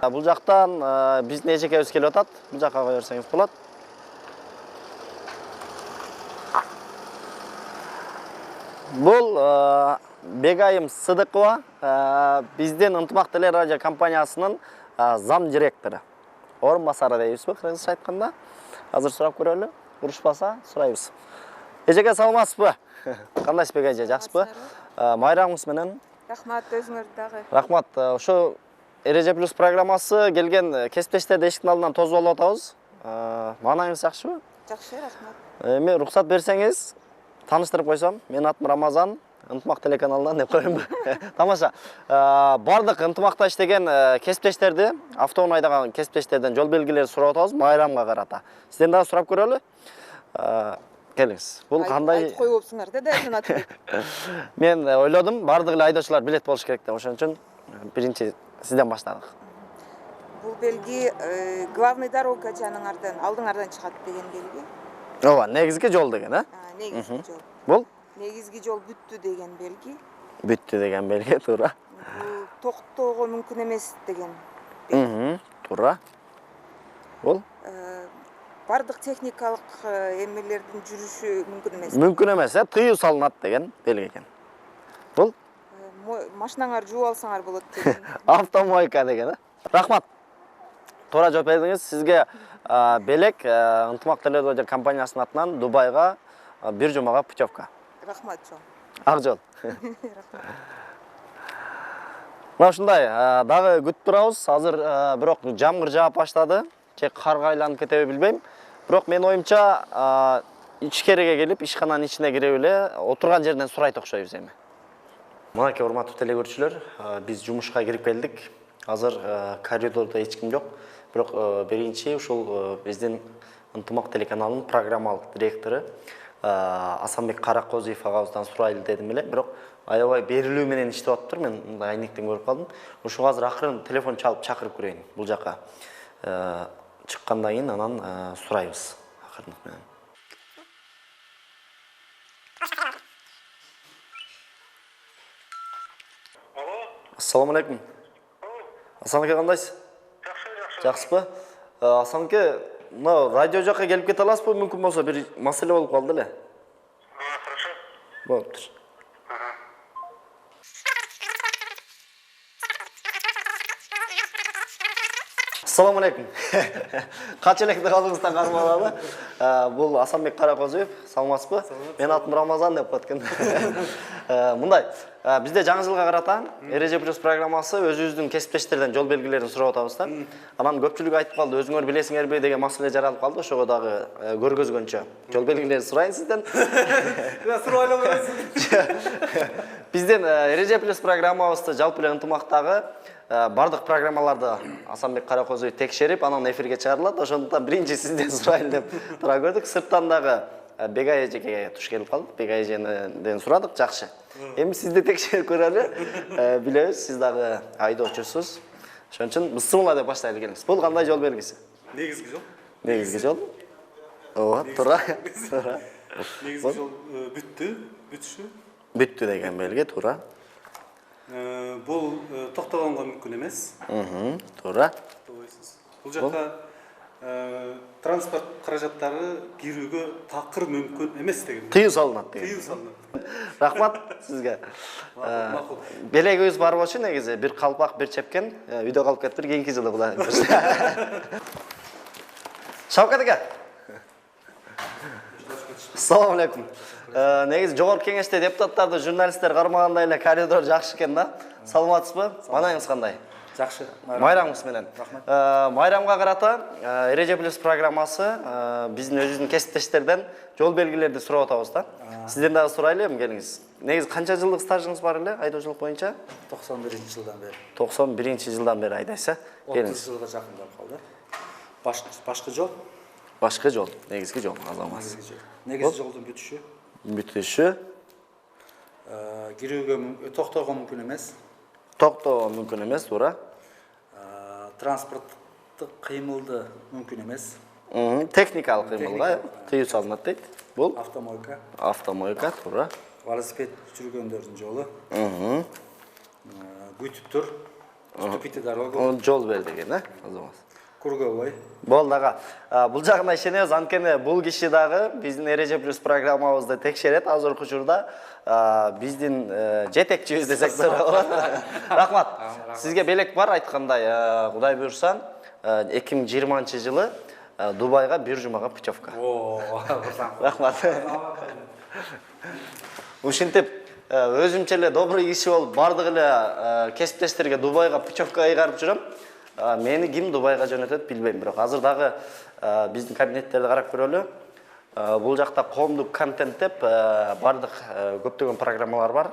Бул жактан биздин эжекебиз келип атат. Бул жакка кое берсеңиз болот. Бул Бегайым Сыдыкова, биздин Ынтымак телерадио компаниясынын зам директору. Орун басары дейбизби, кыргызча айтканда. Азыр сурап көрөлү. Урушпаса сурайбыз. Эжеке саламатсызбы? Кандайсыз Бегай эже, жакшысызбы? Майраңыз менен. Рахмат, өзүңөр дагы. Рахмат. Ошо Эреже плюс программасы келген кесиптештерди эшиктин алдынан тосуп алып атабыз. Маанайыңыз жакшыбы? Жакшы, рахмат. Эми рухсат берсеңиз, таныштырып койсом. Менин атым Рамазан, Ынтымак телеканалынан деп коеюнбу. Тамаша. Бардык ынтымакта иштеген кесиптештерди, автоунаа айдаган кесиптештерден жол белгилерин сурап атабыз майрамга карата. Сизден дагы сурап көрөлү. Келиңиз. Бул кандай? Айтып коюпсуңар да дайын атып. Мен ойлодум, бардык эле айдоочулар билет болуш керек деп, ошон үчүн биринчи сизден баштадык. Бул белги главный дорога жаның алдыңардан чыгат деген белги. Ооба, негизги жол деген, Негизги жол. Бул Негизги жол бүттү деген белги. Бүттү деген белги, туура. Бул токтоого мүмкүн эмес деген. Туура. Бул бардык техникалык эмелердин жүрүшү мүмкүн эмес. Мүмкүн эмес, тыюу салынат деген белги экен. Бул машинаңар жууп алсаңар болот деген. Автомойка деген, Рахмат. Туура жооп бердиңиз. Сизге белек Ынтымак телерадио компаниясынын атынан Дубайга бир жумага путевка. Рахмат жол. Ак жол. Рахмат. Мына ушундай, дагы күтүп турабыз. Азыр бирок жамгыр жаап баштады. Же карга айланып кетеби билбейм. Бирок менин оюмча ичкериге келип, ишкананын ичине кирип эле отурган жерден сурайт окшойбуз эми. Мынакей урматтуу телекөрүүчүлөр, биз жумушка кирип келдик. Азыр коридордо эч ким жок. Бирок биринчи ушул биздин Ынтымак телеканалынын программалык директору Асанбек Каракозиев агабыздан сурайлы дедим эле. Бирок аябай берилүү менен иштеп атыптыр. Мен мындай айнектен көрүп калдым. Ошого азыр акырын телефон чалып чакырып көрөйүн. Бул жака чыккандан кийин анан сурайбыз акырындык менен. Ассаламу алейкум. Асанке кандайсыз? Жакшысызбы? Асанке, мына радио жакка келип кете аласызбы? Мүмкүн болсо бир маселе болуп калды эле. Хорошо. Болуптур. Ассаламу алейкум. Кача электе калдыңыздан кармалалы. Бул Асанбек Каракозиев, саламатсызбы? Мен атым Рамазан деп коет экен. Мындай, бизде жаңы жылга карата Эреже плюс программасы өзүбүздүн кесиптештерден жол белгилерин сурап атабыз да. Анан көпчүлүк айтып калды, өзүңөр билесиңерби деген маселе жаралып калды. Ошого дагы көргөзгөнчө жол белгилерин сурайын сизден. Сурайлы болосуз. Биздин Эреже плюс программабызды жалпы эле ынтымактагы бардык программаларды Асанбек Каракозиев текшерип, анан эфирге чыгарылат. Ошондуктан биринчи сизден сурайын деп тура көрдүк. Сырттан дагы Бегай эжеге туш келип калдык. Бегай эжеден сурадык, жакшы. Эми сизди текшерип көрөлү. Билебиз, сиз дагы айдоочусуз. Ошон үчүн бысымыла деп баштайлы келиңиз. Бул кандай жол белгиси? Негизги жол. Негизги жол. Ооба, туура. Негизги жол бүтүшү. Бүттү деген белги, туура. Бул токтогонго мүмкүн эмес. Туура. Бул жакка транспорт каражаттары кирүүгө такыр мүмкүн эмес деген. Тыюу салынат деген. Тыюу салынат. Рахмат сизге. Макул. Белегибиз бар болчу негизи, бир калпак, бир чепкен, үйдө калып кетиптир, кийинки жылы Кудай. Шавкат ака. Ассаламу алейкум. Негизи жогорку кеңеште депутаттарды журналисттер кармагандай эле коридор жакшы экен да. Саламатсызбы? Маанайыңыз кандай? Жакшы. Майрамыңыз менен. Майрамга карата Эреже плюс программасы биздин өзүбүздүн кесиптештерден жол белгилерди сурап атабыз да. Сизден дагы сурайлы эми келиңиз. Негизи канча жылдык стажыңыз бар эле айдоочулук боюнча? 91-жылдан бери. 91-жылдан бери айдайсыз, 30 жылга жакындап калды. Башкы жол. Башкы жол, негизги жол, азамат. Негизги жолдун бүтүшү. Бүтүшү. Кирүүгө токтоого мүмкүн эмес. Токтоо мүмкүн эмес, туура. Транспорттук кыймылды мүмкүн эмес. Техникалык кыймылга тыюу салынат дейт. Бул Автомойка. Автомойка, туура. Велосипед жүргөндөрдүн жолу. Бүтүп тур. Уступите дорогу. Оны жол бер деген, азамат. Круговой. Болды аға. Бұл жағына ішенеміз, анткени бұл киши дагы биздин Эреже плюс программабызды текшерет. Азыркы учурда биздин жетекчибиз десек болот. Рахмат. Сизге белек бар айткандай, Кудай буйрса, 2020-жылы Дубайга бир жумага путевка. Рахмат. Ушинтип өзүмчө эле добрый киши болуп, бардык эле кесиптештерге Дубайга путевка айгарып жүрөм. Мени ким Дубайга жөнөтөт билбейм, бирок азыр дагы биздин кабинеттерди карап көрөлү. Бул жакта коомдук контент деп бардык көптөгөн программалар бар.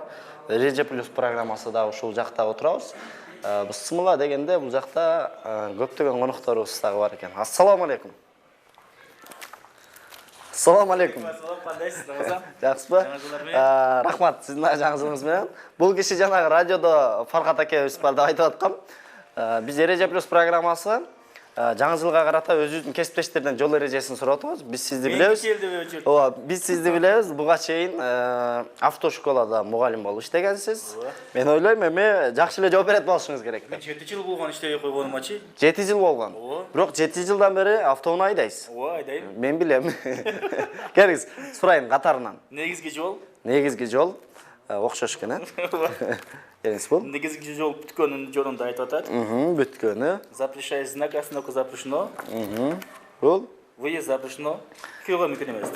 Эреже плюс программасы да ушул жакта отурабыз. Бысмыла дегенде бул жакта көптөгөн конокторубуз дагы бар экен. Ассаламу алейкум. Ассаламу алейкум. Жакшысызбы? Рахмат, сиздин жаңы жылыңыз менен. Бул киши жанагы радиодо Фаркат акебиз балда айтып аткан. Биз Эреже плюс программасы жаңы жылга карата өзүбүздүн кесиптештерден жол эрежесин сурап атабыз. Биз сизди билебиз. Ооба, биз сизди билебиз. Буга чейин автошколада мугалим болуп иштегенсиз. Мен ойлойм, эми жакшы эле жооп берет болушуңуз керек. Мен 7 жыл болгон иштебей койгонумачы. 7 жыл болгон. Бирок 7 жылдан бери автоунаа айдайсыз. Ооба, айдайм. Мен билем. Келиңиз, сурайын катарынан. Негизги жол. Негизги жол окшош экен, Келиңиз бул. Негизги жол бүткөнүн жолунда айтып атат. Бүткөнү. Запрещай знак, остановка запрещено. Бул. Выезд запрещено. Күйгө мүмкүн эмес.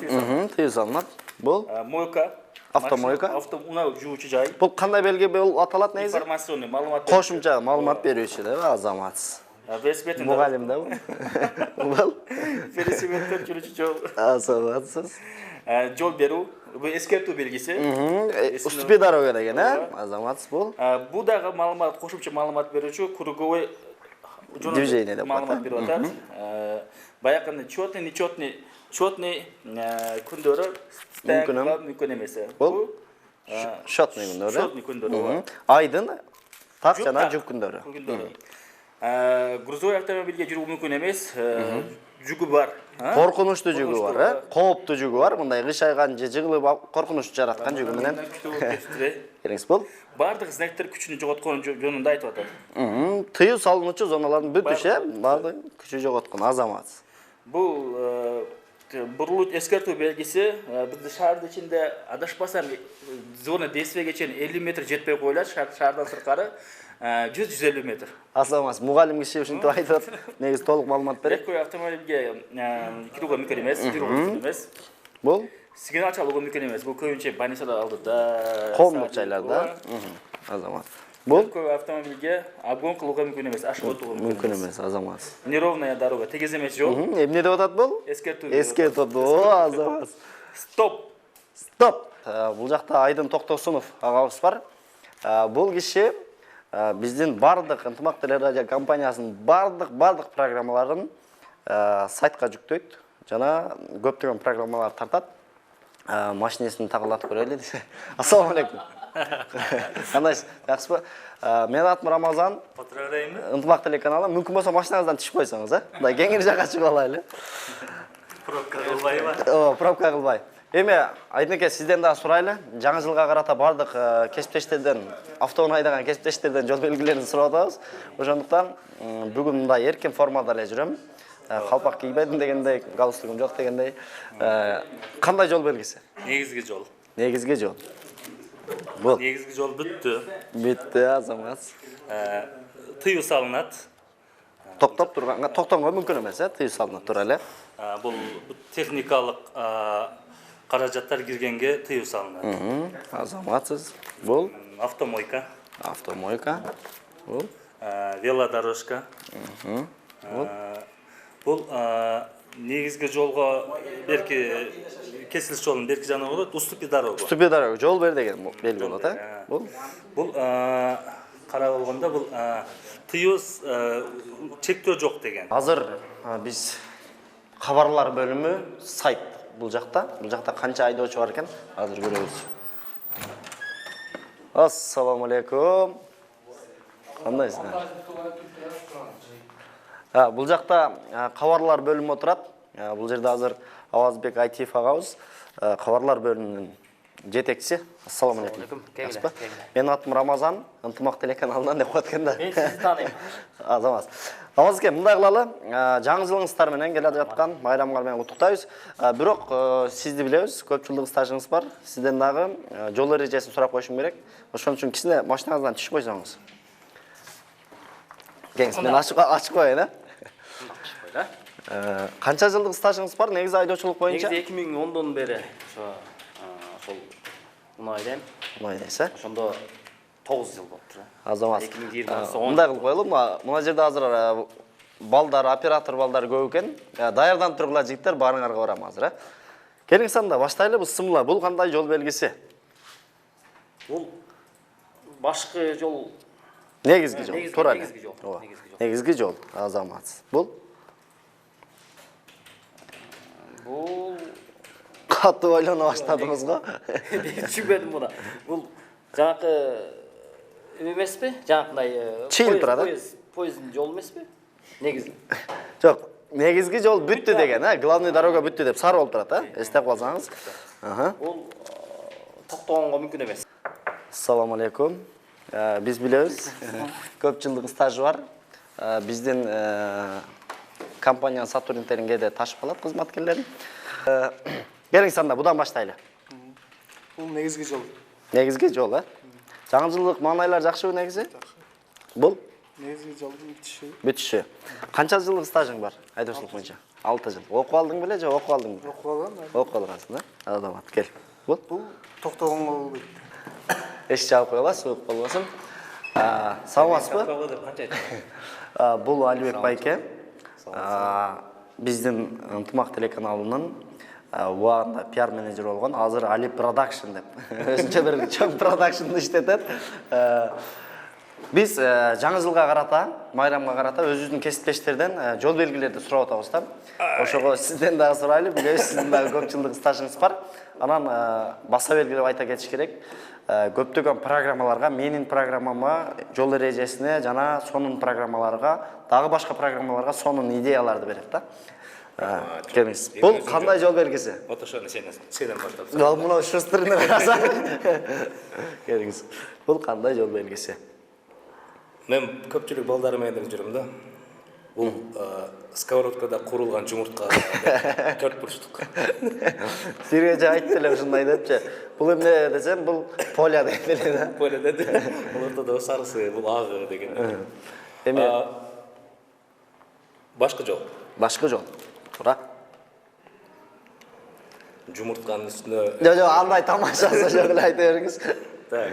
Тыюу салынат. Бул. Мойка. Автомойка. Автоунаа жуучу жай. Бул кандай белги болуп аталат негизи? Информационный маалымат. Кошумча маалымат берүүчү деп азамат. Велосипедин Мугалим да бул. Бул. велосипедден жүрүүчү жол. Азаматсыз. Жол берүү. Бул эскертүү белгиси. Уступи дорога деген, азаматсыз бул. Бул дагы маалымат, кошумча маалымат берүүчү круговой движение деп маалымат берип атат. Баягы четный, нечетный күндөрү мүмкүн эмес. Бул шотный күндөрү. Шотный күндөрү. Айдын так жана жүк күндөрү. Грузовой автомобилге жүрүү мүмкүн эмес. Жүгү бар. Коркунучтуу жүгү бар, кооптуу жүгү бар. Мындай кышайган же жыгылып коркунуч жараткан жүгү менен. Келиңиз бул. Бардык знактар күчүнү жоготкон жөнүндө айтып атат. Тыюу салынуучу зоналардын бүтүшү бардык күчү жоготкон азамат. Бул бурулуп эскертүү белгиси бизде шаардын ичинде адашпасам зона действияга чейин 50 метр жетпей коюлат, шаардан сырткары 100-150 метр. Азамат, мугалим киши ушинтип айтат. Негизи толук маалымат берет. Экөө автомобилге кирүүгө мүмкүн эмес, жүрүүгө эмес. Бул сигнал чалууга мүмкүн эмес. Бул көбүнчө больницалар алдыда, коомдук жайларда. Азамат. Бул экөө автомобилге обгон кылууга мүмкүн эмес, ашып өтүүгө мүмкүн эмес, азамат. Неровная дорога, тегиз эмес жол. Эмне деп атат бул? Эскертүү. Эскертүү, азамат. Стоп. Стоп. Бул жакта Айдын Токтосунов агабыз бар. Бул киши биздин бардык ынтымак телерадио компаниясынын бардык программаларын сайтка жүктөйт жана көптөгөн программалар тартат. Машинесин тагылатып көрөлү. Ассаламу алейкум. Кандайсыз? Жакшысызбы? Менин атым Рамазан. Поздравляйм. Ынтымак телеканалы. Мүмкүн болсо машинаңыздан түшүп койсоңуз, Мындай кеңири жакка чыгып алайлы. Пробка кылбайбы? Пробка кылбай. Эми Айдынке сизден дагы сурайлы. Жаңы жылга карата бардык кесиптештерден, автоунаа айдаган кесиптештерден жол белгилерин сурап атабыз. Ошондуктан бүгүн мындай эркин формада эле жүрөм. Калпак кийбедим дегендей, галстугум жок дегендей. Кандай жол белгиси? Негизги жол. Негизги жол. Бул. Негизги жол бүттү. Бүттү, азамат. Тыюу салынат. Токтоп турганга, токтомго мүмкүн эмес, тыюу салынып тура эле. Бул техникалык каражаттар киргенге тыюу салынат. Азаматсыз. Бул Автомойка. автомойка. Бул Велодорожка. Бул негизги жолго берки кесилиш жолунун берки жагына болот, уступи дорога. Уступи дорога, жол бер деген белги болот, Бул Бул карап болгондо бул тыюу чектөө жок деген. азыр биз кабарлар бөлүмү сайт бул жакта канча айдоочу бар экен азыр көрөбүз. Ассаламу алейкум. Кандайсыз? Бул жакта кабарлар бөлүмү отурат. Бул жерде азыр Авазбек Айтиев агабыз кабарлар бөлүмүнүн жетекчи. Ассаламу алейкум. Кегиле, Жақсы ба? кегиле. Менин атым Рамазан, ынтымак телеканалынан деп коет экен да. Мен сізді танимын. Азамат. Намаз экен, мындай кылалы. Жаңы жылыңыздар менен келе жаткан байрамыңар менен куттуктайбыз. Бирок сизди билебиз, көп жылдык стажыңыз бар. Сизден дагы жол эрежесин сурап коюшум керек. Ошон үчүн кичине машинаңыздан түшүп койсоңуз. Кеңиз, мен ачып коеюн, Канча жылдык стажыңыз бар? Негизи айдоочулук боюнча? Негизи 2010дон бери ошол мунайден. Мынайдайсыз, Ошондо 9 жыл болуптур. Азамат. 2020 Мындай кылып коелу, мына жерде азыр балдар, оператор балдар көп экен. Даярданып тургула жигиттер, баарыңарга барам азыр, Келиңиз анда баштайлы, бул сымла. Бул кандай жол белгиси? Бул башкы жол. Негизги жол. Туура эле. Негизги жол. Негизги жол. Азамат. Бул Бул катты ойлоно баштадыңыз го. түшүнбөдүм муну. Бул жанакы эмеспи? Жанакындай Чейин турат, поезддин жолу эмеспи? Негизи. Жок, негизги жол бүттү деген, главный дорога бүттү деп сары болуп турат, эстеп калсаңыз. Бул токтогонго мүмкүн эмес. Ассаламу алейкум. Биз билебиз. Көп жылдык стажы бар. Биздин компаниянын сотрудниктерин кээде ташып калат кызматкерлерин. Келиңиз анда будан баштайлы. Бул негизги жол. Негизги жол, Жаңы жылдык маанайлар жакшыбы негизи? Бул Негизги жолдун бүтүшү. бүтүшү. Канча жылдык стажың бар айдоочулук боюнча? 6 жыл. Окуп алдың беле же окуп алдың? Окуп алгам. Окуп алгансың, Азамат, кел. Бул Бул токтогонго болбойт. эшик жаап коела, сууп болбосун. Саламатсызбы? Бул Алибек байке. Биздин ынтымак телеканалынын убагында пиар менеджер болгон, азыр Али Production деп. Өзүнчө бир чоң продакшнды иштетет. Биз жаңы жылга карата, майрамга карата өзүбүздүн кесиптештерден жол белгилерди сурап атабыз да. Ошого сизден дагы сурайлы, билебиз сиздин дагы көп жылдык стажыңыз бар. Анан баса белгилеп айта кетиш керек. Көптөгөн программаларга, менин программама, жол эрежесине жана сонун программаларга, дагы башка программаларга сонун идеяларды берет да. Келиңиз. Бул кандай жол белгиси? Вот ошону сенен баштап. Ал мына шустрыны караса. Келиңиз. Бул кандай жол белгиси? Мен көпчүлүк балдар менен жүрөм да. Бул сковородкада курулган жумуртка 4 бурчтук. Сирге же айтты эле ушундай депчи. Бул эмне десем, бул поля дейт эле да. Поля деди. Бул ортодо сарысы, бул агы деген. Эме Башкы жол. башкы жол. Туура. Жумуртканын үстүнө. Жок, андай тамашасы жок эле айта бериңиз. Так.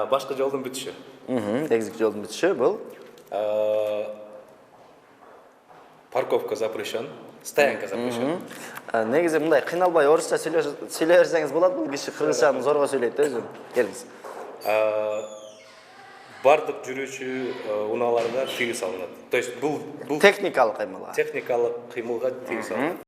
Башкы жолдун бүтүшү. Негизги жолдун бүтүшү бул Парковка запрещен. Стоянка запрещен. Негизи мындай кыйналбай орусча сүйлөй берсеңиз болот, бул киши кыргызчаны зорго сүйлөйт да өзү. Келиңиз. Бардык жүрүүчү унааларга тыюу салынат. То есть бул Техникалык кыймылга. техникалык кыймылга тыюу салынат.